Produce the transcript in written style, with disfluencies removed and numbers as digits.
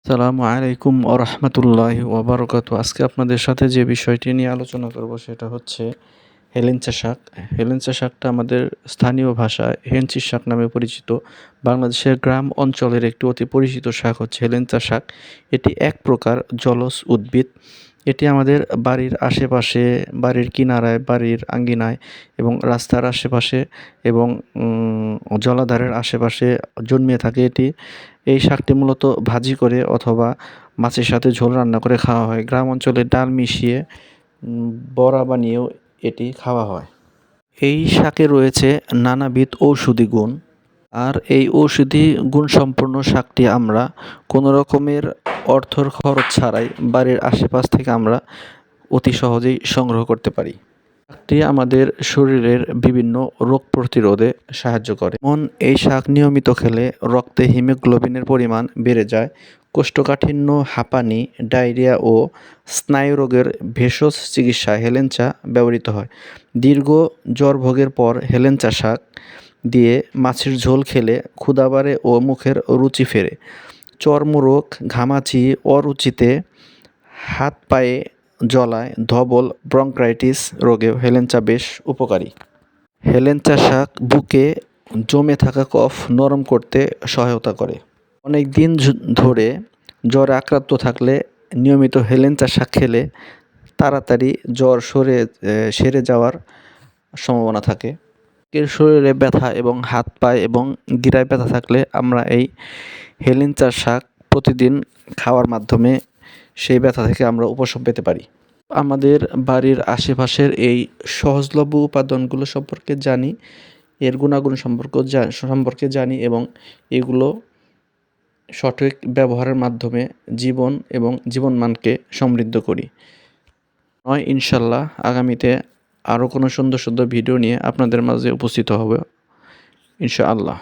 আসসালামু আলাইকুম ওরহমতুল্লাহি ওবরকাতু। আজকে আপনাদের সাথে যে বিষয়টি নিয়ে আলোচনা করব সেটা হচ্ছে হেলেঞ্চা শাক। হেলেঞ্চা শাকটা আমাদের স্থানীয় ভাষায় হেঞ্চির শাক নামে পরিচিত। বাংলাদেশের গ্রাম অঞ্চলের একটি অতি পরিচিত শাক হচ্ছে হেলেঞ্চা শাক। এটি এক প্রকার জলজ উদ্ভিদ। এটি আমাদের বাড়ির আশেপাশে, বাড়ির কিনারায়, বাড়ির আঙ্গিনায় এবং রাস্তার আশেপাশে এবং জলাধারের আশেপাশে জন্মিয়ে থাকে এটি। এই শাকটি মূলত ভাজি করে অথবা মাছের সাথে ঝোল রান্না করে খাওয়া হয়। গ্রাম অঞ্চলে ডাল মিশিয়ে বড়া বানিয়েও এটি খাওয়া হয়। এই শাকে রয়েছে নানাবিধ ঔষধি গুণ। আর এই ঔষধি গুণসম্পন্ন শাকটি আমরা কোনো রকমের অর্থর খরচ ছাড়াই বাড়ির আশেপাশ থেকে আমরা অতি সহজেই সংগ্রহ করতে পারি। শাকটি আমাদের শরীরের বিভিন্ন রোগ প্রতিরোধে সাহায্য করে। যেমন এই শাক নিয়মিত খেলে রক্তে হিমোগ্লোবিনের পরিমাণ বেড়ে যায়। কোষ্ঠকাঠিন্য, হাঁপানি, ডায়রিয়া ও স্নায়ুরোগের ভেষজ চিকিৎসায় হেলেঞ্চা ব্যবহৃত হয়। দীর্ঘ জ্বরভোগের পর হেলেঞ্চা শাক দিয়ে মাছের ঝোল খেলে ক্ষুধা বাড়ে ও মুখের রুচি ফেরে। চর্মরোগ, ঘামাচি, অরুচিতে, হাত পায়ে জ্বলায়, ধবল ব্রঙ্কাইটিস রোগেও হেলেঞ্চা বেশ উপকারী। হেলেঞ্চা শাক বুকে জমে থাকা কফ নরম করতে সহায়তা করে। অনেক দিন ধরে জ্বরে আক্রান্ত থাকলে নিয়মিত হেলেঞ্চা শাক খেলে তাড়াতাড়ি জ্বর সেরে যাওয়ার সম্ভাবনা থাকে। এর শরীরে ব্যথা এবং হাত পায়ে এবং গিরায় ব্যথা থাকলে আমরা এই হেলেঞ্চা শাক প্রতিদিন খাওয়ার মাধ্যমে সেই ব্যথা থেকে আমরা উপশম পেতে পারি। আমাদের বাড়ির আশেপাশের এই সহজলভ্য উপাদানগুলো সম্পর্কে জানি, এর গুণাগুণ সম্পর্কে জানি এবং এগুলো সঠিক ব্যবহারের মাধ্যমে জীবন এবং জীবনমানকে সমৃদ্ধ করি। ইনশাল্লাহ আগামীতে আরও কোনো সুন্দর সুন্দর ভিডিও নিয়ে আপনাদের মাঝে উপস্থিত হবে ইনশাআল্লাহ।